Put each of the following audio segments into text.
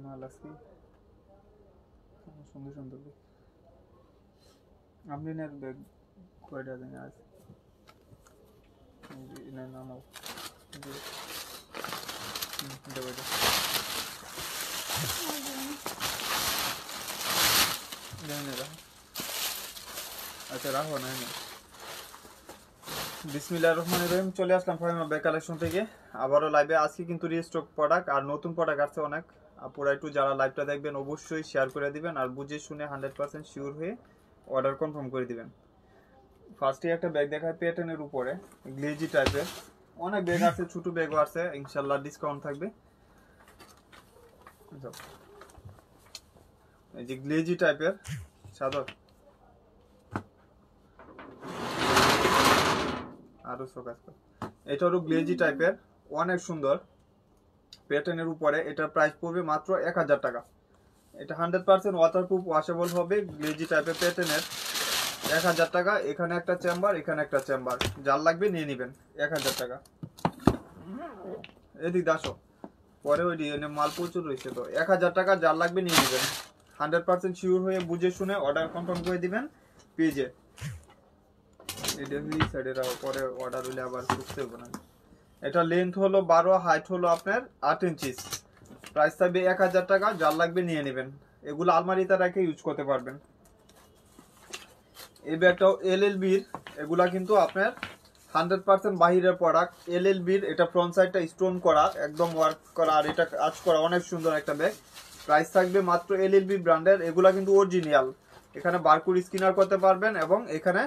মাল আছে সুন্দর সুন্দর আমলিনের ব্যাগ কয়টা জানি আছে না না নাও আচ্ছা রাখো না বিসমিল্লাহির রহমানির রহিম। চলে আসলাম ফাহিমা ব্যাগ কালেকশন থেকে আবারও লাইভে। আজকে কিন্তু রিস্টক প্রোডাক্ট আর নতুন প্রোডাক্ট আসছে অনেক। পুরো একটু যারা লাইভটা দেখবেন অবশ্যই শেয়ার করে দিবেন আর বুঝে শুনে 100% শিওর হয়ে অর্ডার কনফার্ম করে দিবেন। ফার্স্টে একটা ব্যাগ দেখায় প্যাটার্নের উপরে গ্লেজি টাইপের, অনেক ব্যাগ আছে, ছোট ব্যাগও আছে, ইনশাআল্লাহ ডিসকাউন্ট থাকবে। এই যে গ্লেজি টাইপের চাদর, আরো সকাজ এটা হলো গ্লেজি টাইপের, অনেক সুন্দর প্যাটার্নের উপরে। এটার প্রাইস পড়বে মাত্র 1000 টাকা। এটা 100% ওয়াটারপ্রুফ ওয়াশেবল হবে, গ্লেজি টাইপের প্যাটার্নের। 1000 টাকা। এখানে একটা চেম্বার, এখানে একটা চেম্বার, যার লাগবে নিয়ে নেবেন। 1000 টাকা। এদিক দাসো পরে ওই ডিএনএ মাল প্রচুর রয়েছে, তো 1000 টাকা, যার লাগবে নিয়ে নেবেন। 100% শিওর হয়ে বুঝে শুনে অর্ডার কনফার্ম করে দিবেন পেজে। এটা এই সাইডে রাখো, পরে অর্ডার হলে আবার খুঁজতে হবে না। এটা লেন্থ হলো 12, হাইট হলো আপনার 8 ইঞ্চি। প্রাইস থাকবে 1000 টাকা, যার লাগবে নিয়ে নেবেন। এগুলো আলমারিতে রেখে ইউজ করতে পারবেন। এই ব্যাগটাও এলএলবির, এগুলা কিন্তু আপনার 100% বাহিরের প্রোডাক্ট। এলএলবির, এটা ফ্রন্ট সাইডটা স্টোন করা, একদম ওয়ার্ক করা, আর এটা কাজ করা, অনেক সুন্দর একটা ব্যাগ। প্রাইস থাকবে মাত্র এলএলবি ব্র্যান্ডের। এগুলা কিন্তু অরিজিনাল, এখানে বারকোড স্ক্যানার করতে পারবেন এবং এখানে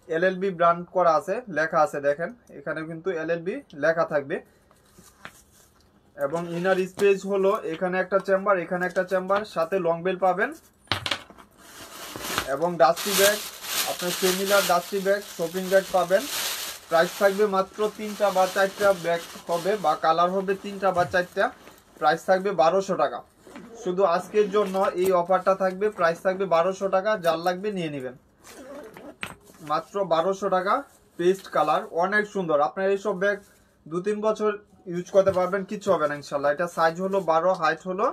এলএলবি ব্র্যান্ড করা আছে, লেখা আছে, দেখেন এখানে কিন্তু এলএলবি লেখা থাকবে। এবং ইনার স্পেস হলো এখানে একটা চেম্বার, এখানে একটা চেম্বার, সাথে লং বেল পাবেন এবং ডাস্টি ব্যাগ, আপনার similar dusty bag, shopping bag পাবেন। প্রাইস থাকবে মাত্র 3টা বা 4টা ব্যাগ হবে, বা কালার হবে 3টা বা 4টা। প্রাইস থাকবে 1200 টাকা। শুধু আজকের জন্য এই অফারটা থাকবে, প্রাইস থাকবে 1200 টাকা, যার লাগবে নিয়ে নেবেন। মাত্র 1200 টাকা। পেস্ট কালার, অনেক সুন্দর। আপনার এইসব ব্যাগ 2-3 বছর ইউজ করতে পারবেন, কিচ্ছু হবে না ইনশাল্লাহ। এটা সাইজ হলো 12, হাইট হলো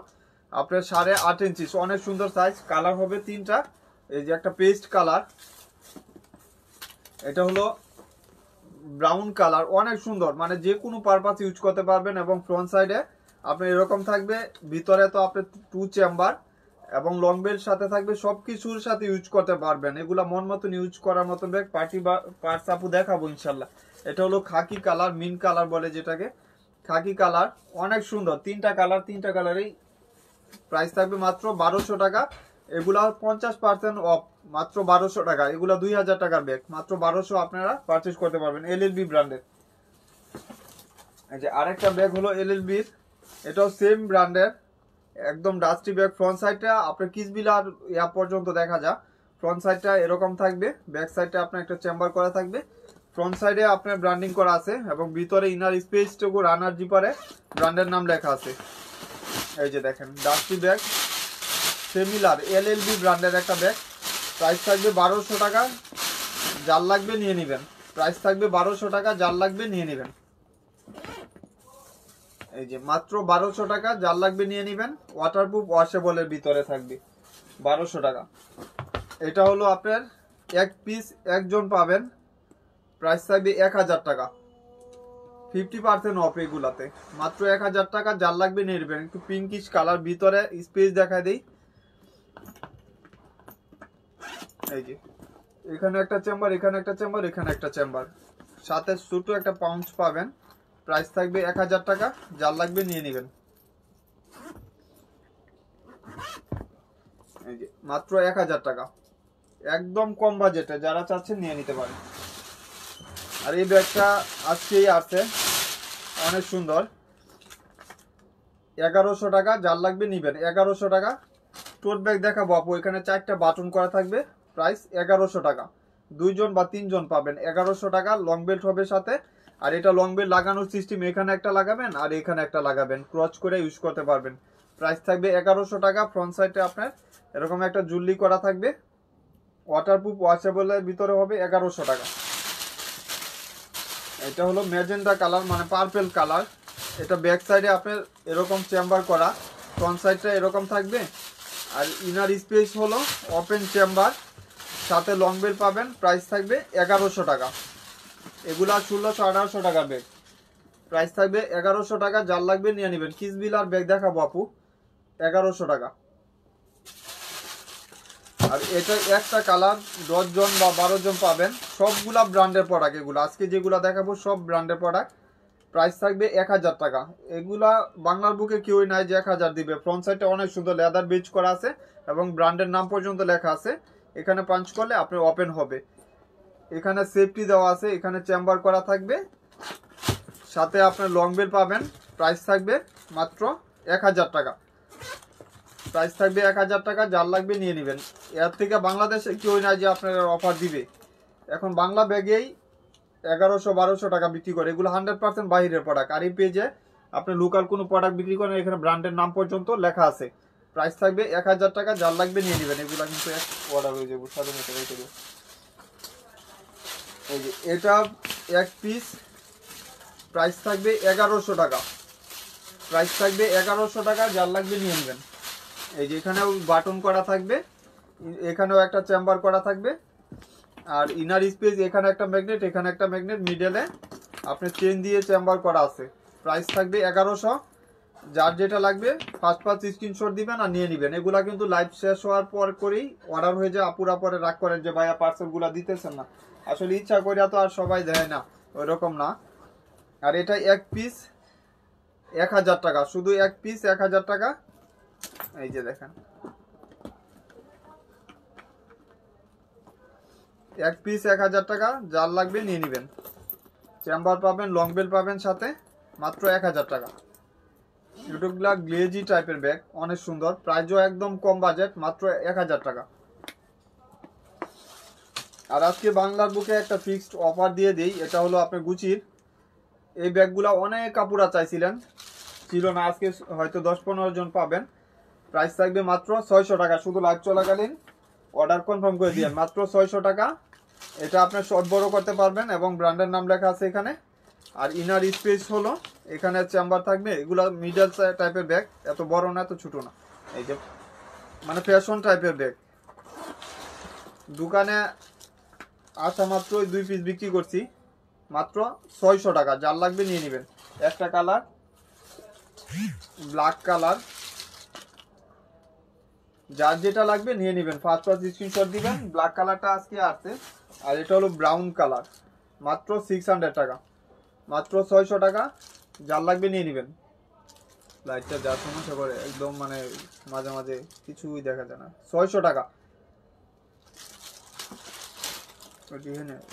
আপনার 8.5 ইঞ্চি, অনেক সুন্দর সাইজ। কালার হবে 3টা। এই যে একটা পেস্ট কালার, এটা হলো ব্রাউন কালার, অনেক সুন্দর, মানে যে কোনো পারপাস ইউজ করতে পারবেন। এবং ফ্রন্ট সাইডে আপনার এরকম থাকবে, ভিতরে তো আপনার 2 চেম্বার এবং লং বেল সাথে থাকবে, সবকিছুর সাথে ইউজ করতে পারবেন। এগুলা মন মতন ইউজ করার মতন ব্যাগ। পার্টি বা পার্স আপু দেখাবো ইনশাল্লাহ। এটা হলো খাকি কালার, মিন কালার বলে যেটাকে, খাকি কালার, অনেক সুন্দর। 3টা কালার, 3টা কালারেই। প্রাইস থাকবে মাত্র 1200 টাকা। এগুলা 50% অফ, মাত্র 1200 টাকা। এগুলা 2000 টাকার ব্যাগ, মাত্র 1200 আপনারা পারচেজ করতে পারবেন এলএলবি ব্র্যান্ডের। এই যে আরেকটা ব্যাগ হলো এলএলবির, এটাও সেম ব্র্যান্ডের, একদম ডাস্টি ব্যাগ। ফ্রন্ট সাইডটা আপনার কিসবিলার ইয়া পর্যন্ত দেখা যায়। ফ্রন্ট সাইডটা এরকম থাকবে, ব্যাক সাইডটা আপনার একটা চেম্বার করা থাকবে। ফ্রন্ট সাইডে আপনার ব্র্যান্ডিং করা আছে এবং ভিতরে ইনার স্পেসটুকু রানার জিপারে ব্র্যান্ডের নাম লেখা আছে। এই যে দেখেন ডাস্টি ব্যাগ, সিমিলার এলএলবি ব্র্যান্ডের একটা ব্যাগ। প্রাইস থাকবে 1200 টাকা, যার লাগবে নিয়ে নেবেন। প্রাইস থাকবে 1200 টাকা, যার লাগবে নিয়ে নেবেন। এই যে মাত্র 1200 টাকা, যার লাগবে নিয়ে নেবেন। ওয়াটারপ্রুফ ওয়াশেবলের ভিতরে থাকবে, 1200 টাকা। এটা হলো আপনার এক পিস, একজন পাবেন। প্রাইস থাকবে 1000 টাকা, 50% অফ এগুলাতে, মাত্র 1000 টাকা, যার লাগবে নিয়ে নেবেন। একটু পিঙ্কিশ কালার, ভিতরে স্পেস দেখায় দেই। এই যে এখানে একটা চেম্বার, এখানে একটা চেম্বার, এখানে একটা চেম্বার, সাথে ছোট একটা পাউচ পাবেন। প্রাইস থাকবে 1000 টাকা, যার লাগবে নিয়ে নেবেন। এই যে মাত্র 1000 টাকা, একদম কম বাজেটে, যারা চাচ্ছেন নিয়ে নিতে পারেন। আর এই ব্যাগটা আজকেই আছে, অনেক সুন্দর। 1100 টাকা, যার লাগবে নিবেন। 1100 টাকা। টোট ব্যাগ দেখাবো আপু, এখানে 4টা বাটন করা থাকবে। প্রাইস 1100 টাকা, 2জন বা 3জন পাবেন। 1100 টাকা। লং বেল্ট হবে সাথে। আর এটা লং বেল্ট লাগানোর সিস্টেম, এখানে একটা লাগাবেন আর এখানে একটা লাগাবেন, ক্রচ করে ইউজ করতে পারবেন। প্রাইস থাকবে 1100 টাকা। ফ্রন্ট সাইডে আপনার এরকম একটা জুল্লি করা থাকবে, ওয়াটারপ্রুফ ওয়াশেবলের ভিতরে হবে। 1100 টাকা। এটা হলো ম্যাজেন্টা কালার, মানে পার্পেল কালার। এটা ব্যাক সাইডে আপনার এরকম চেম্বার করা, ফ্রন্ট সাইডটা এরকম থাকবে। আর ইনার স্পেস হলো ওপেন চেম্বার, সাথে লং বেল পাবেন। প্রাইস থাকবে 1100 টাকা। এগুলা 1600-1800 টাকা ব্যাগ। প্রাইস থাকবে 1100 টাকা। যার লাগবে নিয়ে নেবেন। কিসবিল আর ব্যাগ দেখাবো আপু, 1100 টাকা। আর এটা একটা কালার 10 জন বা 12 জন পাবেন। সবগুলা ব্র্যান্ডের প্রোডাক্ট এগুলো, আজকে যেগুলো দেখাবো সব ব্র্যান্ডের প্রোডাক্ট। প্রাইস থাকবে 1000 টাকা। এগুলা বাংলার বুকে কেউই নাই যে 1000 দিবে। ফ্রন্ট সাইডে অনেক সুন্দর লেদার বেজ করা আছে এবং ব্র্যান্ডের নাম পর্যন্ত লেখা আছে। এখানে পাঞ্চ করলে আপনার ওপেন হবে। এখানে সেফটি দেওয়া আছে, এখানে চেম্বার করা থাকবে, সাথে আপনার লং বেল পাবেন। প্রাইস থাকবে মাত্র 1000 টাকা। প্রাইস থাকবে 1000 টাকা। যার লাগবে নিয়ে নেবেন। এর থেকে বাংলাদেশে কেউ নাই যে আপনার অফার দিবে। এখন বাংলা ব্যাগেই 1100-1200 টাকা বিক্রি করে। এগুলো 100% বাইরের প্রোডাক্ট। আর এই পেজে আপনি লোকাল কোনো প্রোডাক্ট বিক্রি করেন, এখানে ব্র্যান্ডের নাম পর্যন্ত লেখা আছে। প্রাইস থাকবে 1000 টাকা। যার লাগবে নিয়ে নেবেন। এগুলো কিন্তু এক অর্ডার হয়ে যাবে, সাথে সাথে রেখে দেবো। এই যে এটা এক পিস, প্রাইস থাকবে 1100 টাকা। প্রাইস থাকবে 1100 টাকা। যার লাগবে নিয়ে নেবেন। এই যে এখানেও বাটন করা থাকবে, এখানেও একটা চেম্বার করা থাকবে। আর ইনার স্পেস, এখানে একটা ম্যাগনেট, এখানে একটা ম্যাগনেট, মিডলে আপনি চেন দিয়ে চেম্বার করা আছে। প্রাইস থাকবে 1100। যার যেটা লাগবে ফার্স্ট স্ক্রিনশট দিবেন আর নিয়ে নেবেন। এগুলা কিন্তু লাইভ শেষ হওয়ার পর করেই অর্ডার হয়ে যায়। আপুরা পরে রাগ করেন যে ভাইয়া পার্সেলগুলো দিতেছেন না। আসলে ইচ্ছা করিয়া তো আর সবাই দেয় না, ওই রকম না। আর এটা এক পিস 1000 টাকা, শুধু এক পিস 1000 টাকা। এই যে দেখেন, এক পিস 1000 টাকা। যার লাগবে নিয়ে নেবেন। চেম্বার পাবেন, লং বেল পাবেন সাথে, মাত্র 1000 টাকা। ইউটিউবগুলা গ্লেজি টাইপের ব্যাগ, অনেক সুন্দর। প্রাইসও একদম কম বাজেট, মাত্র 1000 টাকা। আর আজকে বাংলার বুকে একটা ফিক্সড অফার দিয়ে দিই। এটা হলো আপনার গুচির। এই ব্যাগগুলা অনেক কাপুরা চাইছিলেন, ছিল না। আজকে হয়তো 10-15 জন পাবেন। প্রাইস থাকবে মাত্র 600 টাকা। শুধু লাইভ চলাকালীন অর্ডার কনফার্ম করে দিন, মাত্র 600 টাকা। এটা আপনার শর্ট বড় করতে পারবেন এবং ব্র্যান্ডের নাম লেখা আছে এখানে। আর ইনার স্পেস হলো এখানে চেম্বার থাকবে। এগুলো মিডল টাইপের ব্যাগ, এত বড় না এত ছোট না। এই যে মানে ফ্যাশন টাইপের ব্যাগ। দোকানে আসা মাত্র 2 পিস বিক্রি করছি, মাত্র 600 টাকা। যার লাগবে নিয়ে নেবেন। একটা কালার ব্ল্যাক কালার, যার যেটা লাগবে নিয়ে নেবেন। ফার্স্ট স্ক্রিনশট দিবেন। ব্ল্যাক কালারটা আজকে আসছে। আর এটা হলো ব্রাউন কালার, মাত্র 600 টাকা, মাত্র 600 টাকা। যার লাগবে নিয়ে নেবেন। লাইটটা যা সমস্যা করে একদম, মানে মাঝে মাঝে কিছুই দেখা যায় না। 600 টাকা।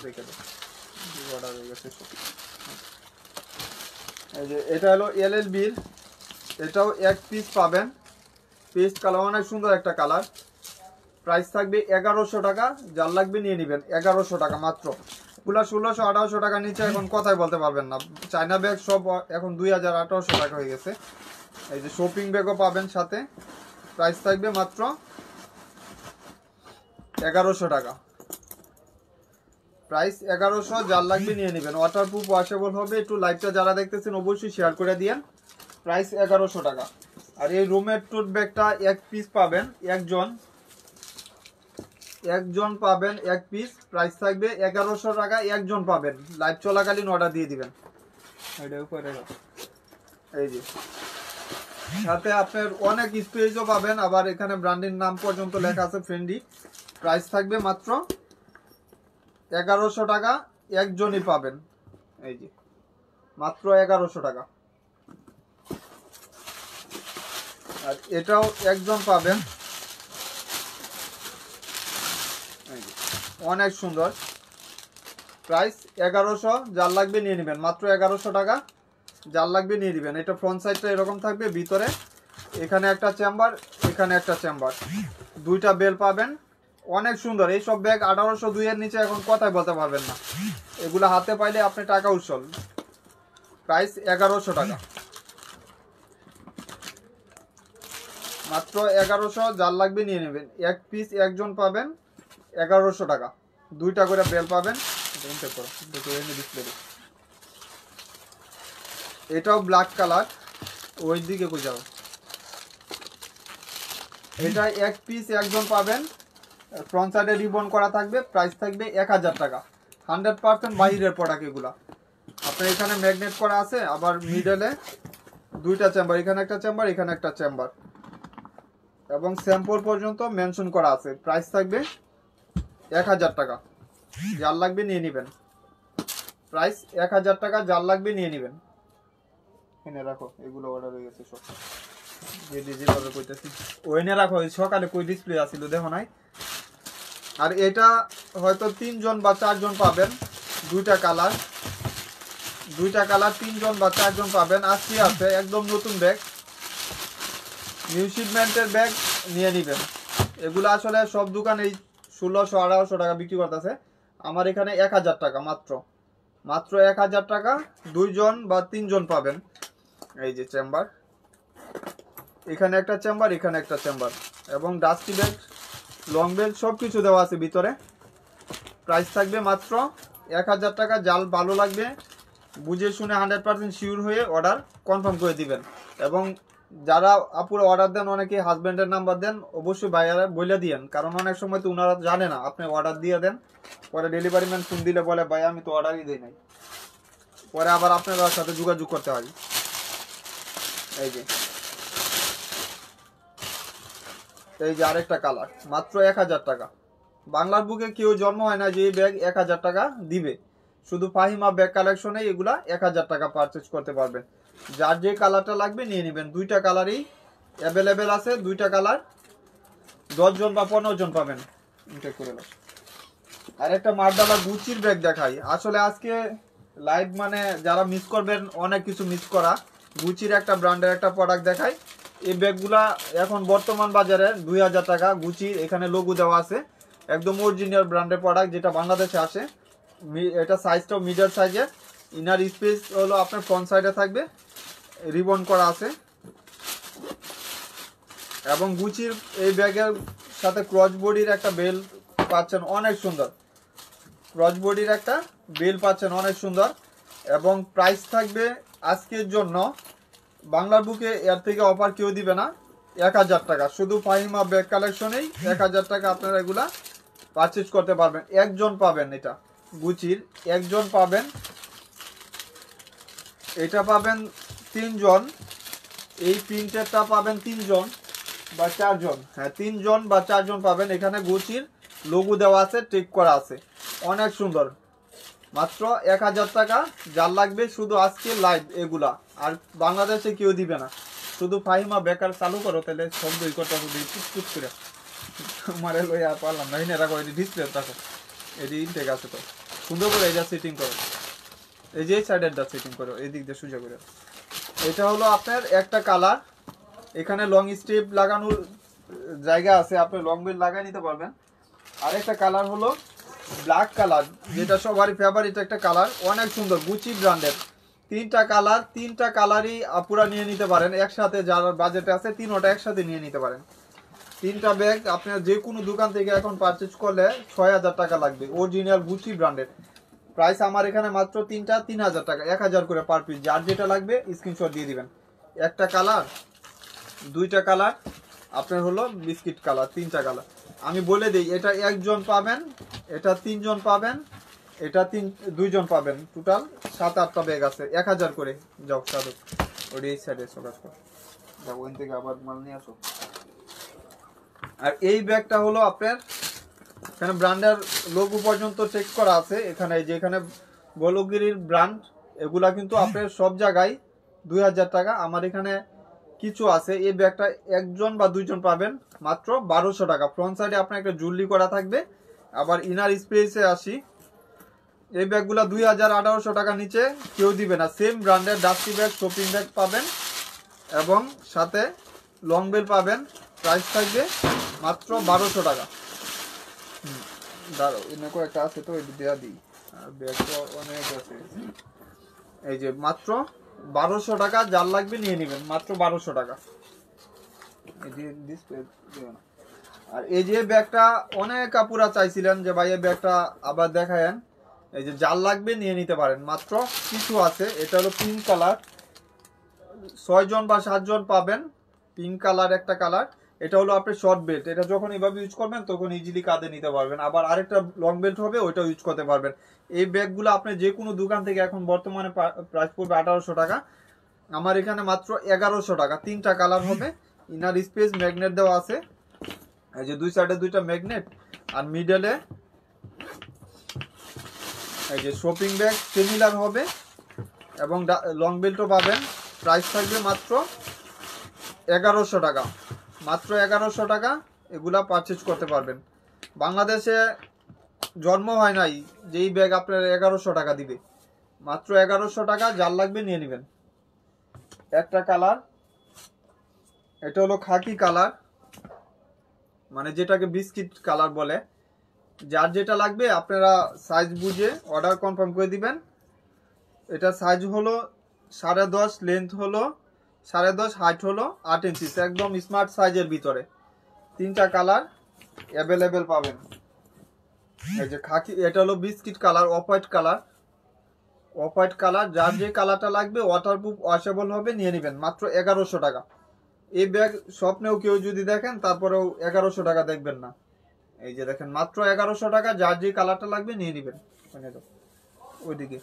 রেখে দেব, অর্ডার হয়ে গেছে। এই যে এটা হলো LLB-র, এটাও এক পিস পাবেন। পেস্ট কালার, অনেক সুন্দর একটা কালার। প্রাইস থাকবে 1100 টাকা। যার লাগবে নিয়ে নেবেন। 1100 টাকা মাত্র। এগুলা 1600-1800 টাকা নিচে এখন কথাই বলতে পারবেন না। চায়না ব্যাগ সব এখন 2000-1800 টাকা হয়ে গেছে। এই যে শপিং ব্যাগও পাবেন সাথে। প্রাইস থাকবে মাত্র 1100 টাকা। প্রাইস 1100। যার লাগবে নিয়ে নেবেন। ওয়াটারপ্রুফ, ওয়াশেবল হবে। একটু লাইভটা যারা দেখতেছেন অবশ্যই শেয়ার করে দিয়েন। প্রাইস 1100 টাকা। আর এই রুমের টোট ব্যাগটা এক পিস পাবেন, একজন পাবেন এক পিস। প্রাইস থাকবে 1100 টাকা। একজন পাবেন, লাইভ চলাকালীন অর্ডার দিয়ে দিবেন। এই যে সাথে আপনার অনেক স্পেসও পাবেন। আবার এখানে ব্র্যান্ডের নাম পর্যন্ত লেখা আছে, ফ্রেন্ডলি। প্রাইস থাকবে মাত্র 1100 টাকা। একজনই পাবেন। এই যে মাত্র 1100 টাকা। আর এটাও একজন পাবেন। অনেক সুন্দর। প্রাইস 1100। যার লাগবে নিয়ে নেবেন। মাত্র 1100 টাকা। যার লাগবে নিয়ে নেবেন। এটা ফ্রন্ট সাইডটা এরকম থাকবে, ভিতরে এখানে একটা চেম্বার, এখানে একটা চেম্বার, দুইটা বেল পাবেন। অনেক সুন্দর। এইসব ব্যাগ 1802 এর নিচে এখন কথাই বলতে পারবেন না। এগুলো হাতে পাইলে আপনি টাকা উৎসল। প্রাইস 1100 টাকা, মাত্র 1100। যার লাগবে নিয়ে নেবেন। এক পিস একজন পাবেন, 1100 টাকা। দুইটা করে বেল পাবেন। এটাও ব্ল্যাক কালার। ওই দিকে কই যাও, এটা এক পিস একজন পাবেন, ফ্রন্ট সাইডে রিবন করা থাকবে, প্রাইস থাকবে 1000 টাকা। 100% বাইরের প্রোডাক্ট এগুলা। আপনার এখানে ম্যাগনেট করা আছে, আবার মিডলে দুইটা চেম্বার, এখানে একটা চেম্বার, এখানে একটা চেম্বার, এবং স্যাম্পল পর্যন্ত মেনশন করা আছে। প্রাইস থাকবে 1000 টাকা। যার লাগবে নিয়ে নেবেন। প্রাইস 1000 টাকা, যার লাগবে নিয়ে নেবেন। এনে রাখো, এগুলো অর্ডার হয়ে গেছে সব। যেভাবে কইতেছি ওইনে রাখো, সকালে কই ডিসপ্লে আসিল দেখো নাই। আর এটা হয়তো 3 জন বা 4 জন পাবেন, দুইটা কালার 3 জন বা 4 জন পাবেন। আজকে আছে একদম নতুন ব্যাগ, নিউ শিপমেন্টের ব্যাগ নিয়ে নেবেন। এগুলো আসলে সব দোকানে 1600-1800 টাকা বিক্রি করতেছে, আমার এখানে 1000 টাকা মাত্র 1000 টাকা। 2 জন বা 3 জন পাবেন। এই যে চেম্বার, এখানে একটা চেম্বার, এখানে একটা চেম্বার, এবং ডাস্টি ব্যাগ, লং বেল্ট সব কিছু দেওয়া আছে ভিতরে। প্রাইস থাকবে মাত্র 1000 টাকা। জাল ভালো লাগবে বুঝে শুনে 100% শিওর হয়ে অর্ডার কনফার্ম করে দিবেন। এবং যারা আপুরা অর্ডার দেন, অনেকে হাজব্যান্ডের নাম্বার দেন, অবশ্যই ভাইয়ারা বলে দিয়েন, কারণ অনেক সময় তো ওনারা জানে না। আপনি অর্ডার দিয়ে দেন, পরে ডেলিভারি ম্যান ফোন দিলে বলে ভাই আমি তো অর্ডারই দিই নাই, পরে আবার আপনার সাথে যোগাযোগ করতে হয়। এই যে আরেকটা কালার, মাত্র 1000 টাকা। বাংলার বুকে কেউ জন্ম হয় না যে এই ব্যাগ 1000 টাকা দিবে। শুধু ফাহিমা ব্যাগ কালেকশনে এগুলা 1000 টাকা পারচেজ করতে পারবেন। যার যে কালারটা লাগবে নিয়ে নেবেন। দুইটা কালারই অ্যাভেলেবেল আছে, দুইটা কালার। 10 জন বা 15 জন পাবেন। আর একটা মার্ডালা গুচির ব্যাগ দেখাই। আসলে আজকে লাইভ মানে যারা মিস করবেন, অনেক কিছু মিস করা। গুচির একটা ব্র্যান্ডের একটা প্রোডাক্ট দেখাই। এই ব্যাগগুলা এখন বর্তমান বাজারে 2000 টাকা। গুচির এখানে লোগো দেওয়া আছে, একদম অরিজিনাল ব্র্যান্ডের প্রোডাক্ট, যেটা বাংলাদেশে আসে। এটা সাইজটাও মিডিয়াম সাইজের। ইনার স্পেস হলো আপনার ফ্রন্ট সাইডে থাকবে, রিবন করা আছে। এবং গুচির এই ব্যাগের সাথে ক্রস বডির একটা বেল পাচ্ছেন, অনেক সুন্দর। ক্রস বডির একটা বেল পাচ্ছেন, অনেক সুন্দর। এবং প্রাইস থাকবে আজকের জন্য বাংলার বুকে এর থেকে অফার কেউ দিবে না, 1000 টাকা। শুধু ফাহিমা ব্যাগ কালেকশনেই 1000 টাকা আপনারা এগুলা পারচেজ করতে পারবেন। একজন পাবেন, এটা গুচির একজন পাবেন, এটা পাবেন 3 জন। এই প্রিন্টেরটা পাবেন 3 জন বা 4 জন, হ্যাঁ 3 জন বা 4 জন পাবেন। এখানে গুচির লোগো দেওয়া আছে, টেক করা আছে, অনেক সুন্দর। মাত্র 1000 টাকা। যার লাগবে শুধু আজকে লাইভ এগুলা, আর বাংলাদেশে কেউ দিবে না। শুধু ফাহিমা বেকার চালু করো, তাহলে শব্দই করতে হবে টুট করে। মারে লই আর পারলাম না। এনে রাখো, এটি ডিসপ্লে রাখো, এটি ইনটেক আছে তো সুন্দর করে এটা সেটিং করো। এই যে সাইডেরটা সেটিং করো, এই দিক দিয়ে সোজা করে। এটা হলো আপনার একটা কালার, এখানে লং স্ট্রিপ লাগানোর জায়গা আছে, আপনি লং বেল লাগিয়ে নিতে পারবেন। আর একটা কালার হলো ব্ল্যাক কালার, যেটা সবারই ফেভারিট একটা কালার, অনেক সুন্দর। গুচি ব্র্যান্ডের 3টা কালার, 3টা কালারই আপুরা নিয়ে নিতে পারেন একসাথে। যার বাজেটে আছে 3ওটা একসাথে নিয়ে নিতে পারেন। 3টা ব্যাগ আপনার যে কোনো দোকান থেকে এখন পারচেজ করলে 6000 টাকা লাগবে, অরিজিনাল গুচি ব্র্যান্ডের। প্রাইস আমার এখানে মাত্র 3টা 3000 টাকা, 1000 করে পার পিস। যার যেটা লাগবে স্ক্রিনশট দিয়ে দিবেন। একটা কালার, দুইটা কালার, আপনার হলো বিস্কিট কালার, 3টা কালার। আমি বলে দিই, এটা একজন পাবেন, এটা 3 জন পাবেন, এটা 2 জন পাবেন। টোটাল 7-8টা ব্যাগ আছে, 1000 করে। যাও সাদক ওই এই সাইডে সকাজ কর, যাও ওই থেকে আবার মাল নিয়ে আসো। আর এই ব্যাগটা হলো আপনার এখানে ব্র্যান্ডের লোগো পর্যন্ত চেক করা আছে। এখানে যে এখানে বলগিরির ব্র্যান্ড, এগুলা কিন্তু আপনার সব জায়গায় 2000 টাকা। আমার এখানে কিছু আছে। এই ব্যাগটা একজন বা 2 জন পাবেন মাত্র 1200 টাকা। ফ্রন্ট সাইডে আপনার একটা জুয়েলারি করা থাকবে। আবার ইনার স্পেসে আসি, এই ব্যাগগুলো 2000-1800 টাকা নিচে কেউ দিবে না। সেম ব্র্যান্ডের ডাস্টি ব্যাগ, শপিং ব্যাগ পাবেন, এবং সাথে লং বেল পাবেন। প্রাইস থাকবে মাত্র 1200 টাকা। দাঁড়াও, এনেকো একটা আছে তো, এটা দেওয়া দিই। আর ব্যাগ তো অনেক আছে। এই যে মাত্র 1200 টাকা, যার লাগবে নিয়ে নেবেন, মাত্র 1200 টাকা। এই যে ডিসপ্লে দিও না। আর এই যে ব্যাগটা অনেক কাপুরা চাইছিলেন যে ভাই এই ব্যাগটা আবার দেখায়েন, এই যে যার লাগবে নিয়ে নিতে পারেন, মাত্র কিছু আছে। এটা হলো পিঙ্ক কালার, 6 জন বা 7 জন পাবেন। পিঙ্ক কালার একটা কালার, এটা হলো আপনার শর্ট বেল্ট, এটা যখন এইভাবে ইউজ করবেন তখন ইজিলি কাঁধে নিতে পারবেন। আবার আরেকটা লং বেল্ট হবে, ওইটা ইউজ করতে পারবেন। এই ব্যাগগুলো আপনি যে কোনো দোকান থেকে এখন বর্তমানে প্রাইস পড়বে 1800 টাকা, আমার এখানে মাত্র 1100 টাকা। 3টা কালার হবে, ইনার স্পেস ম্যাগনেট দেওয়া আছে, এই যে দুই সাইডে 2টা ম্যাগনেট, আর মিডলে এই যে শপিং ব্যাগ সিমিলার হবে, এবং লং বেল্টও পাবেন। প্রাইস থাকবে মাত্র 1100 টাকা, মাত্র 1100 টাকা। এগুলা পারচেজ করতে পারবেন। বাংলাদেশে জন্ম হয় নাই যেই ব্যাগ আপনার 1100 টাকা দিবে, মাত্র 1100 টাকা। যার লাগবে নিয়ে নেবেন। একটা কালার, এটা হলো খাকি কালার, মানে যেটাকে বিস্কিট কালার বলে। যার যেটা লাগবে আপনারা সাইজ বুঝে অর্ডার কনফার্ম করে দিবেন। এটা সাইজ হলো 10.5, লেন্থ হলো 10.5, হাইট হলো 8 ইঞ্চি, একদম স্মার্ট সাইজের ভিতরে। 3টা কালার অ্যাভেলেবেল পাবেন। এই যে খাকি, এটা হলো biscuit colour, off white colour, off white colour. যার যে কালারটা লাগবে ওয়াটারপ্রুফ ওয়াশেবল হবে, নিয়ে নেবেন মাত্র 1100 টাকা। এই ব্যাগ স্বপ্নেও কেউ যদি দেখেন তারপরেও 1100 টাকা দেখবেন না। এই যে দেখেন মাত্র 1100 টাকা, যার যে কালারটা লাগবে নিয়ে নেবেন। ওইদিকে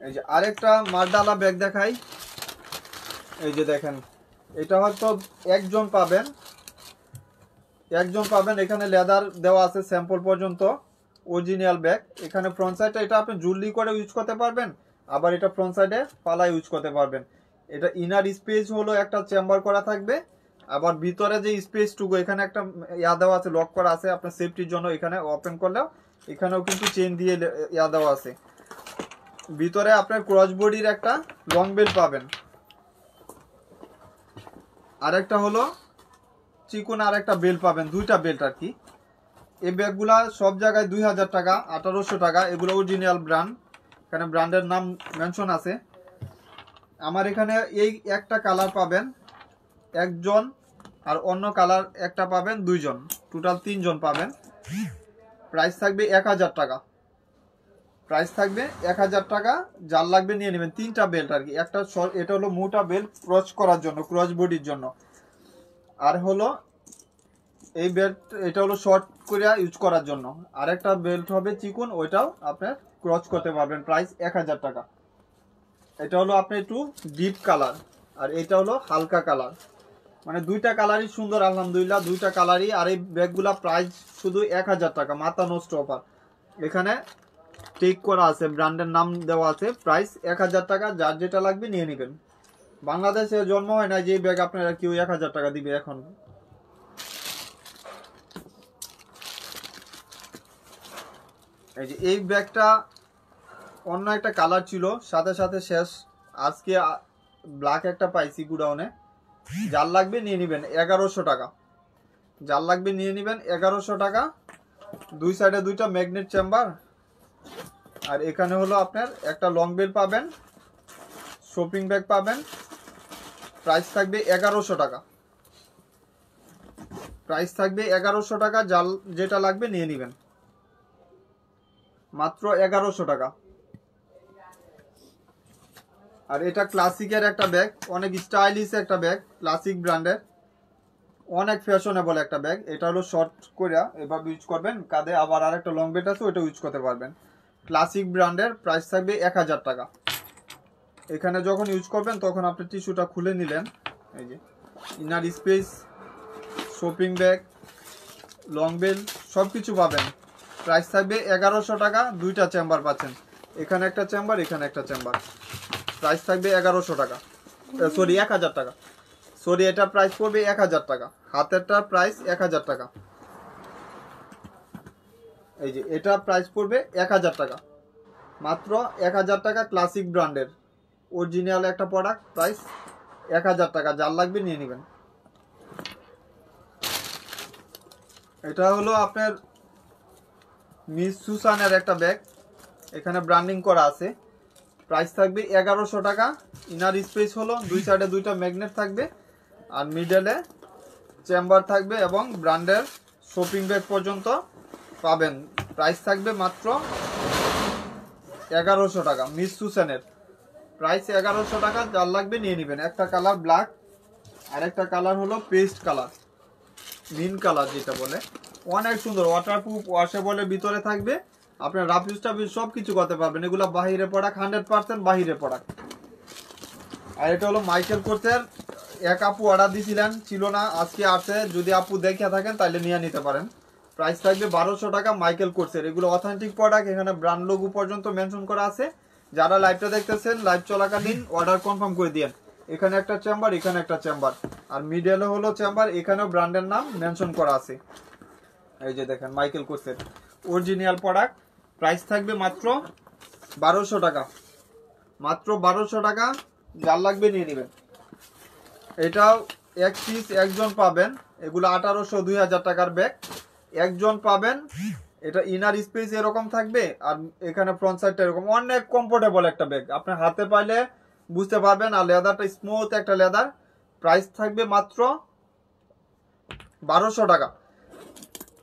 এই যে আরেকটা মারডালা ব্যাগ দেখাই। এই যে দেখেন, এটা হয়তো একজন পাবেন, এখানে লেদার দেওয়া আছে স্যাম্পল পর্যন্ত, অরিজিনাল ব্যাগ। এখানে ফ্রন্ট সাইডে এটা আপনি জুলরি করে ইউজ করতে পারবেন, আবার এটা ফ্রন্ট সাইডে পালা ইউজ করতে পারবেন। এটা ইনার স্পেস হলো একটা চেম্বার করা থাকবে, আবার ভিতরে যে স্পেসটুকু এখানে একটা ইয়া দেওয়া আছে, লক করা আছে আপনার সেফটির জন্য। এখানে ওপেন করলেও এখানেও কিন্তু চেন দিয়ে ইয়া দেওয়া আছে। ভিতরে আপনার ক্রস বডির একটা লং বেল্ট পাবেন, আরেকটা হলো চিকন আর একটা বেল্ট পাবেন, 2টা বেল্ট আর কি। এই ব্যাগগুলা সব জায়গায় 2000 টাকা, 1800 টাকা। এগুলো অরিজিনাল ব্র্যান্ড, এখানে ব্র্যান্ডের নাম মেনশন আছে। আমার এখানে এই একটা কালার পাবেন একজন, আর অন্য কালার একটা পাবেন 2জন, টোটাল 3জন পাবেন। প্রাইস থাকবে 1000 টাকা, প্রাইস থাকবে 1000 টাকা। যার লাগবে নিয়ে নেবেন। 3টা বেল্ট আর কি, একটা এটা হলো মোটা বেল্ট ক্রস করার জন্য, ক্রস বডির জন্য। আর হলো এই বেল্ট, এটা হলো শর্ট করে ইউজ করার জন্য। আরেকটা বেল্ট হবে চিকন, ওইটাও আপনার ক্রস করতে পারবেন। প্রাইস 1000 টাকা। এটা হলো আপনার একটু ডিপ কালার, আর এটা হলো হালকা কালার, মানে 2টা কালারই সুন্দর আলহামদুলিল্লাহ, 2টা কালারই। আর এই ব্যাগগুলা প্রাইস শুধু 1000 টাকা, মাথা নষ্ট অফার। এখানে টেক করা আছে, ব্র্যান্ডের নাম দেওয়া আছে। প্রাইস 1000 টাকা, যার যেটা লাগবে নিয়ে নেবেন। বাংলাদেশে জন্ম হয় না যে ব্যাগ আপনারা কেউ 1000 টাকা দিবে এখন। এই যে এই ব্যাগটা অন্য একটা কালার ছিল, সাথে সাথে শেষ। আজকে ব্ল্যাক একটা পাইছি গুডাউনে। যার লাগবে নিয়ে নেবেন 1100 টাকা, যার লাগবে নিয়ে নেবেন 1100 টাকা। 2 সাইডে 2টা ম্যাগনেট চেম্বার, আর এখানে হলো আপনার একটা লং বেল্ট পাবেন, শপিং ব্যাগ পাবেন। প্রাইস থাকবে 1100 টাকা, প্রাইস থাকবে 1100 টাকা। যার যেটা লাগবে নিয়ে নেবেন মাত্র 1100 টাকা। আর এটা ক্লাসিকের একটা ব্যাগ, অনেক স্টাইলিশ একটা ব্যাগ, ক্লাসিক ব্র্যান্ডের, অনেক ফ্যাশনেবল একটা ব্যাগ। এটা হলো শর্ট করে এভাবে ইউজ করবেন কাঁধে, আবার আরেকটা লং বেল্ট আছে ওইটা ইউজ করতে পারবেন। ক্লাসিক ব্র্যান্ডের, প্রাইস থাকবে 1000 টাকা। এখানে যখন ইউজ করবেন তখন আপনি টিস্যুটা খুলে নিলেন। এই যে inner space, shopping bag, long belt সব কিছু পাবেন। প্রাইস থাকবে 1100 টাকা। 2টা চেম্বার পাচ্ছেন, এখানে একটা চেম্বার, এখানে একটা চেম্বার। প্রাইস থাকবে 1100 টাকা, সরি 1000 টাকা, সরি এটা প্রাইস পড়বে 1000 টাকা। হাতেরটা প্রাইস 1000 টাকা। এই যে এটা প্রাইস পড়বে 1000 টাকা, মাত্র 1000 টাকা। ক্লাসিক ব্র্যান্ডের অরিজিনাল একটা প্রোডাক্ট, প্রাইস 1000 টাকা। যার লাগবে নিয়ে নেবেন। এটা হলো আপনার মিস সুসানের একটা ব্যাগ, এখানে ব্র্যান্ডিং করা আছে। প্রাইস থাকবে 1100 টাকা। ইনার স্পেস হলো 2 সাইডে 2টা ম্যাগনেট থাকবে, আর মিডলে চেম্বার থাকবে, এবং ব্র্যান্ডের শপিং ব্যাগ পর্যন্ত পাবেন। প্রাইস থাকবে মাত্র 1100 টাকা। মিস সুসানের প্রাইস 1100 টাকা। যার লাগবে নিয়ে নেবেন। একটা কালার ব্ল্যাক, আরেকটা কালার হলো পেস্ট কালার, মিন কালার যেটা বলে, অনেক সুন্দর, ওয়াটারপ্রুফ, ওয়াশেবলের ভিতরে থাকবে। আপনার রাফ ইউজ টাফ ইউজ সব কিছু করতে পারবেন। এগুলো বাহিরে প্রোডাক্ট, 100% বাহিরে প্রোডাক্ট। আর এটা হলো মাইকেল কোর্সের, এক আপু অর্ডার দিয়েছিলেন, ছিল না, আজকে আছে। যদি আপু দেখে থাকেন তাহলে নিয়ে নিতে পারেন। প্রাইস থাকবে 1200 টাকা মাইকেল কোর্সের। এগুলো অথেন্টিক প্রোডাক্ট, এখানে ব্র্যান্ড লোগো পর্যন্ত মেনশন করা আছে। যারা লাইভটা দেখতেছেন, লাইভ চলাকালীন অর্ডার কনফার্ম করে দিন। এখানে একটা চেম্বার, এখানে একটা চেম্বার, আর মিডলে হলো চেম্বার, এখানেও ব্র্যান্ডের নাম মেনশন করা আছে। এই যে দেখেন মাইকেল কোর্সের অরিজিনাল প্রোডাক্ট। প্রাইস থাকবে মাত্র 1200 টাকা, মাত্র 1200 টাকা। যার লাগবে নিয়ে নেবেন। এটাও এক পিস একজন পাবেন। এগুলো 1800-2000 টাকার ব্যাগ, একজন পাবেন। এটা ইনার স্পেস এরকম থাকবে, আর এখানে ফ্রন্ট সাইডটা এরকম, অনেক কমফোর্টেবল একটা ব্যাগ। আপনার হাতে পাইলে বুঝতে পারবেন। আর লেদারটা স্মুথ একটা লেদার। প্রাইস থাকবে মাত্র 1200 টাকা,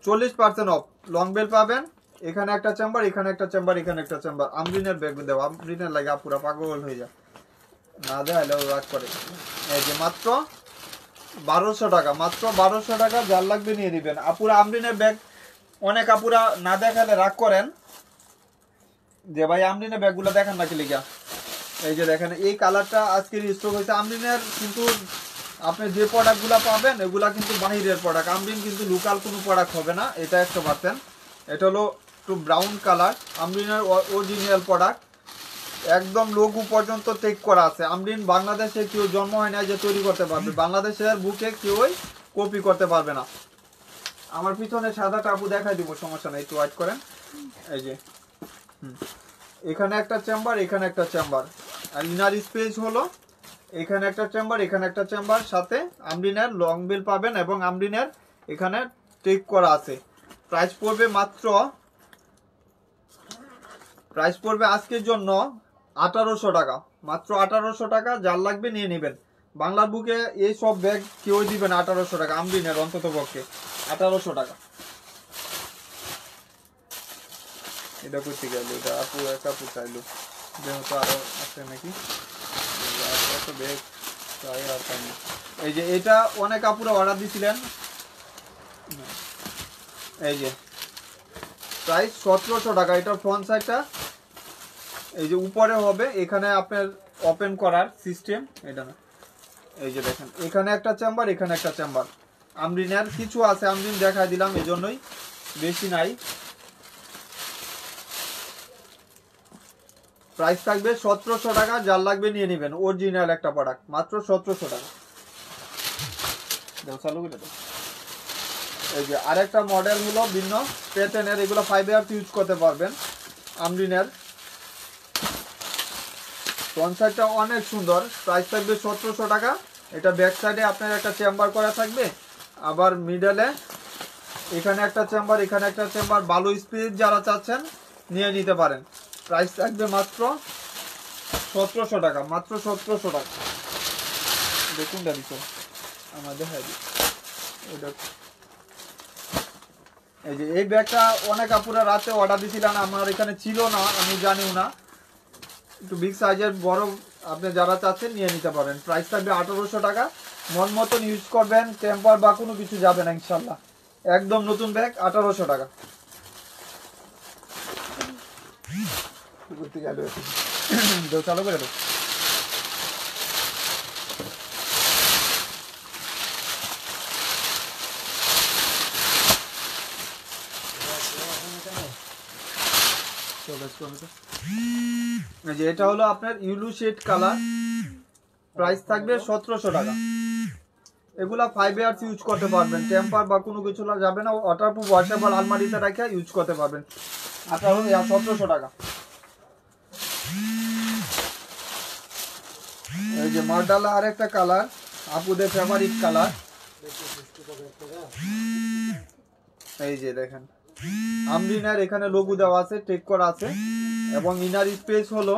40% অফ। লং বেল পাবেন। এখানে একটা চেম্বার, এখানে একটা চেম্বার, এখানে একটা চেম্বার। আমরিনের ব্যাগ দেওয়া, আমরিনের লাগে পুরা পাগল হয়ে যায়, না দেখালেও রাগ করে। এই যে মাত্র 1200 টাকা, মাত্র 1200 টাকা। যার লাগবে নিয়ে দিবেন। আপুরা আমরিনের ব্যাগ, অনেক আপুরা না দেখালে রাগ করেন যে ভাই আমরিনের ব্যাগগুলো দেখান নাকি লিখা। এই যে দেখেন এই কালারটা আজকে স্টক হয়েছে আমরিনের। কিন্তু আপনি যে প্রোডাক্টগুলো পাবেন এগুলা কিন্তু বাহিরের প্রোডাক্ট। আমরিন কিন্তু লোকাল কোনো প্রোডাক্ট হবে না, এটা 100%। এটা হলো একটু ব্রাউন কালার, আমরিনের অরিজিনাল প্রোডাক্ট। একদম লোগো পর্যন্ত টেক করা আছে। আমরিন বাংলাদেশে কেউ জন্ম হয় না যে তৈরি করতে পারবে, বাংলাদেশের বুকে কেউই কপি করতে পারবে না। আমার পিছনে সাদা টাপু দেখাই দিব, সমস্যা নেই, একটু ওয়াইট করেন। এই যে এখানে একটা চেম্বার, এখানে একটা চেম্বার, আর ইনার স্পেস হলো এখানে একটা চেম্বার, এখানে একটা চেম্বার। সাথে আমরিনের লং বিল পাবেন, এবং আমরিনের এখানে টেক করা আছে। প্রাইস পড়বে মাত্র, প্রাইস পড়বে আজকের জন্য 1800 টাকা, মাত্র 1800 টাকা। যার লাগবে নিয়ে নেবেন। বাংলার বুকে এই সব ব্যাগ কেউ দিবেন 1800 টাকা, আমরিনের অন্তত পক্ষে 1800 টাকা। এটা করতে গেল, এটা আপু এক আপু চাইলো, যেহেতু আরো আছে নাকি ব্যাগ চাই আর পাইনি। এই যে এটা অনেক আপুরা অর্ডার দিছিলেন। এই যে প্রাইস 1700 টাকা। এটা ফ্রন্ট সাইডটা এই যে উপরে হবে, এখানে আপনার ওপেন করার সিস্টেম, এটা না। এই যে দেখেন এখানে একটা চেম্বার, এখানে একটা চেম্বার। আমরিনের কিছু আছে, আমরিন দেখাই দিলাম, এই জন্যই, বেশি নাই। প্রাইস থাকবে 1700 টাকা। যার লাগবে নিয়ে নেবেন। অরিজিনাল একটা প্রোডাক্ট, মাত্র 1700 টাকা। চালু করে দাও। এই যে আরেকটা মডেল হলো ভিন্ন প্যাটার্নের, এগুলো 5 ইয়ার্স ইউজ করতে পারবেন। আমরিনের ফ্রন্ট সাইডটা অনেক সুন্দর। প্রাইস থাকবে 1700 টাকা। এটা ব্যাক সাইডে আপনার একটা চেম্বার করা থাকবে, আবার মিডলে এখানে একটা চেম্বার, এখানে একটা চেম্বার। ভালো স্পিড যারা চাচ্ছেন নিয়ে নিতে পারেন। প্রাইস থাকবে মাত্র 1700 টাকা, মাত্র 1700 টাকা। দেখুন দিচ্ছ আমার দেখাই দিই। এই যে এই ব্যাগটা অনেক আপুরা রাতে অর্ডার দিয়েছিলেন, আমার এখানে ছিল না, আমি জানিও না। একটু বিগ সাইজের বড় আপনি যারা চাচ্ছেন নিয়ে নিতে পারেন। প্রাইস থাকবে 1800 টাকা। মন মতন ইউজ করবেন, টেম্পার বা কোনো কিছু যাবে না ইনশাল্লাহ। একদম নতুন ব্যাগ, 1800 টাকা। চালু করে দেবো। যে এটা হলো আপনার ইউলু শেড কালার। প্রাইস থাকবে 1700 টাকা। এগুলা 5 ইয়ার্স ইউজ করতে পারবেন, টেম্পার বা কোনো কিছু যাবে না। ওয়াটারপ্রুফ, ওয়াশেবল, আলমারিতে রেখে ইউজ করতে পারবেন। 1700 টাকা। এই যে মার্ডালা আরেকটা কালার, আপুদের ফেভারিট কালার। এই যে দেখেন আমরিনের এখানে লোগো দেওয়া আছে, টেক করা আছে, এবং ইনার স্পেস হলো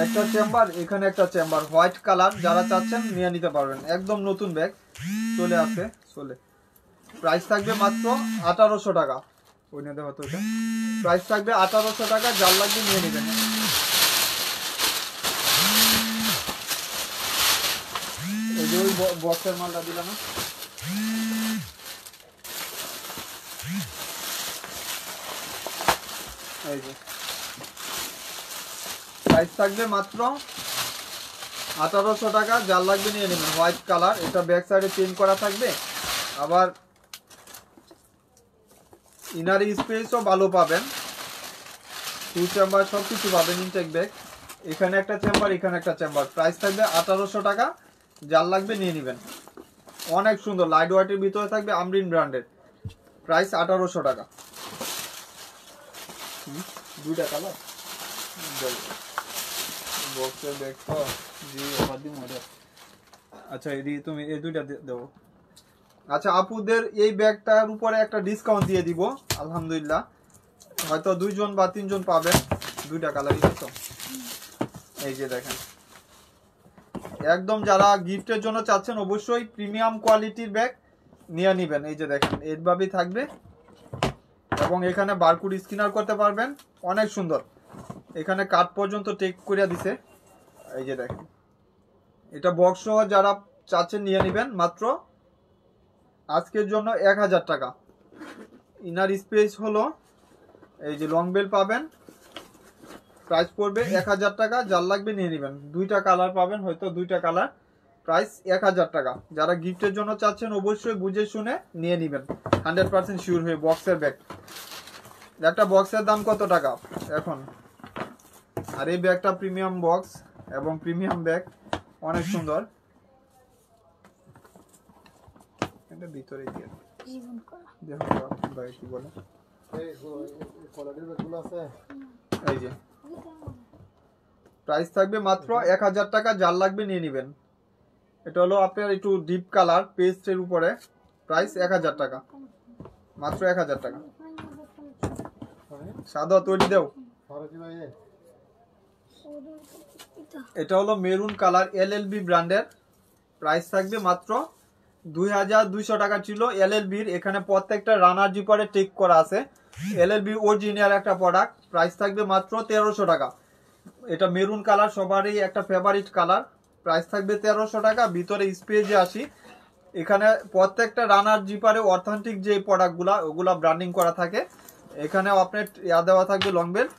একটা চেম্বার, এখানে একটা চেম্বার। হোয়াইট কালার যারা চাচ্ছেন নিয়ে নিতে পারবেন। একদম নতুন ব্যাগ চলে আসে চলে। প্রাইস থাকবে মাত্র 1800 টাকা। ওই নিয়ে দেখো তো, এটা প্রাইস থাকবে 1800 টাকা। যার লাগবে নিয়ে নেবেন। এই যে ওই বক্সের মালটা দিলাম না। এই যে প্রাইস থাকবে মাত্র 1800 টাকা, যার লাগবে নিয়ে নেবেন। হোয়াইট কালার, এটা ব্যাক সাইডে চেঞ্জ করা থাকবে, আবার ইনার স্পেসও ভালো পাবেন, 2 চেম্বার সব কিছু পাবেন ইনটেক ব্যাগ। এখানে একটা চেম্বার, এখানে একটা চেম্বার। প্রাইস থাকবে 1800 টাকা, যার লাগবে নিয়ে নেবেন। অনেক সুন্দর লাইট ওয়েটের ভিতরে থাকবে, আমরিন ব্র্যান্ডের। প্রাইস 1800 টাকা। দুইটা কালার বক্সের ব্যাগ তো জি অফার দিই মজা। আচ্ছা এই তুমি এই দুইটা দেবো। আচ্ছা আপুদের এই ব্যাগটার উপরে একটা ডিসকাউন্ট দিয়ে দিব আলহামদুলিল্লাহ, হয়তো 2 জন বা 3 জন পাবেন। দুইটা কালারই তো। এই যে দেখেন, একদম যারা গিফটের জন্য চাচ্ছেন অবশ্যই প্রিমিয়াম কোয়ালিটির ব্যাগ নিয়ে নেবেন। এই যে দেখেন এইভাবেই থাকবে, এবং এখানে বারকোড স্ক্যানার করতে পারবেন। অনেক সুন্দর, এখানে কার্ড পর্যন্ত টেক করে দিছে। এই যে দেখেন, এটা বক্স সহ যারা চাচ্ছেন নিয়ে নেবেন মাত্র আজকের জন্য 1000 টাকা। ইনার স্পেস হলো এই যে লং বেল পাবেন, প্রাইস পড়বে 1000 টাকা, যার লাগবে নিয়ে নেবেন। দুইটা কালার পাবেন, হয়তো দুইটা কালার। প্রাইস 1000 টাকা। যারা গিফটের জন্য চাচ্ছেন অবশ্যই বুঝে শুনে নিয়ে নেবেন, 100% শিওর হয়ে। বক্সের ব্যাগ, একটা বক্সের দাম কত টাকা এখন? আর এই ব্যাগটা প্রিমিয়াম বক্স এবং প্রিমিয়াম ব্যাগ, অনেক সুন্দর। এটা ভিতরে দিয়ে দেখো ভাই কি বলে। এই যে প্রাইস থাকবে মাত্র 1000 টাকা, যার লাগবে নিয়ে নেবেন। এটা হলো আপনার একটু ডিপ কালার পেস্টের উপরে। প্রাইস 1000 টাকা, মাত্র 1000 টাকা। সাদা তৈরি দেও। এটা হলো মেরুন কালার এলএলবি ব্র্যান্ডের। প্রাইস থাকবে মাত্র 2200 টাকা ছিল এলএলবির। এখানে প্রত্যেকটা রানার জিপারে টেক করা আছে। এলএলবি অরিজিনাল একটা প্রোডাক্ট। প্রাইস থাকবে মাত্র 1300 টাকা। এটা মেরুন কালার সবারই একটা ফেভারিট কালার। প্রাইস থাকবে 1300 টাকা। ভিতরে স্পেজে আসি, এখানে প্রত্যেকটা রানার জিপারে অথেন্টিক যে প্রোডাক্টগুলা ওগুলা ব্র্যান্ডিং করা থাকে। এখানেও আপনার দেওয়া থাকবে লং বেল,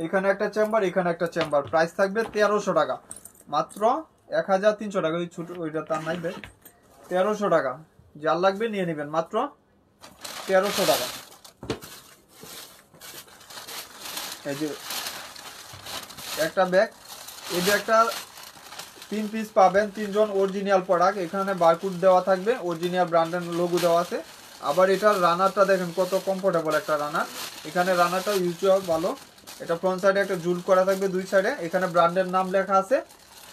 এখানে একটা চেম্বার, এখানে একটা চেম্বার। প্রাইস থাকবে 1300 টাকা, মাত্র 1300 টাকা। ওই ছোট ওইটা তার নাই ভাই, 1300 টাকা। যার লাগবে নিয়ে নেবেন, মাত্র 1300 টাকা। এই যে একটা ব্যাগ, এই ব্যাগটা 3 পিস পাবেন, 3 জন অরিজিনাল প্রোডাক্ট। এখানে বারকোড দেওয়া থাকবে, অরিজিনাল ব্র্যান্ডের লোগো দেওয়া আছে। আবার এটার রানারটা দেখেন কত কমফোর্টেবল একটা রানার। এখানে রানারটা ইউজ ভালো। এটা ফ্রন্ট সাইডে একটা জুল করা থাকবে, দুই সাইডে। এখানে ব্র্যান্ডের নাম লেখা আছে।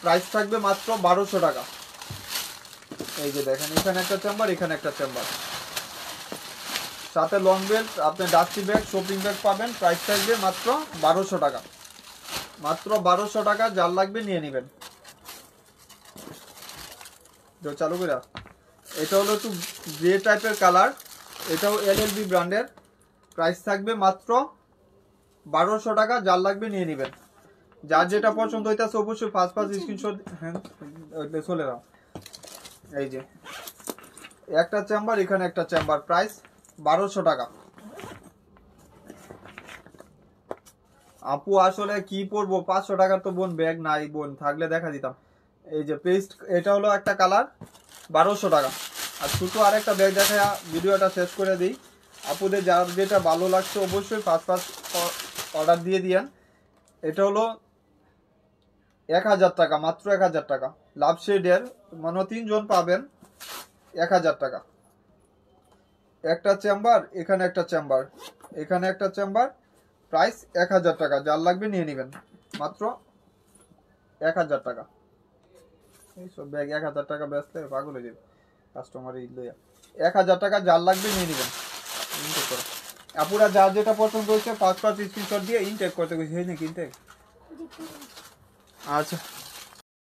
প্রাইস থাকবে মাত্র 1200 টাকা। এই যে দেখেন, এখানে একটা চেম্বার, এখানে একটা চেম্বার, সাথে লং বেল্ট, আপনি ডাস্টি ব্যাগ, শপিং ব্যাগ পাবেন। প্রাইস থাকবে মাত্র 1200 টাকা, মাত্র 1200 টাকা। যার লাগবে নিয়ে নেবেন। চালু করে, এটা হলো একটু গ্রে টাইপের কালার, এটাও এলএলবি ব্র্যান্ডের। প্রাইস থাকবে মাত্র 1200 টাকা। যার লাগবে নিয়ে নেবেন। যার যেটা পছন্দ হইতেছে অবশ্যই ফার্স্ট স্ক্রিনশট। হ্যাঁ চলে যাও। এই যে একটা চেম্বার, এখানে একটা চেম্বার। প্রাইস 1200 টাকা। আপু আসলে কি পরবো, 500 টাকার তো বোন ব্যাগ নাই, বোন থাকলে দেখা দিতাম। এই যে পেস্ট, এটা হলো একটা কালার, 1200 টাকা। আর ছোট আরেকটা ব্যাগ দেখা ভিডিওটা শেষ করে দিই। আপুদের যার যেটা ভালো লাগছে অবশ্যই ফার্স্ট অর্ডার দিয়ে দিয়েন। এটা হলো 1000 টাকা, মাত্র 1000 টাকা। লাভ শেডের, মানে 3 জন পাবেন, 1000 টাকা। একটা চেম্বার, এখানে একটা চেম্বার, এখানে একটা চেম্বার। প্রাইস 1000 টাকা। যার লাগবে নিয়ে নেবেন, মাত্র 1000 টাকা। এইসব ব্যাগ 1000 টাকা বেচলে পাগল হয়ে যাবে কাস্টমার। 1000 টাকা, যার লাগবে নিয়ে নেবেন। ইনটেক করো আপুরা, যার যেটা পছন্দ হচ্ছে ফার্স্ট স্ক্রিনশট দিয়ে ইনটেক করতে গেছি। হয়ে নাকি ইনটেক? আচ্ছা।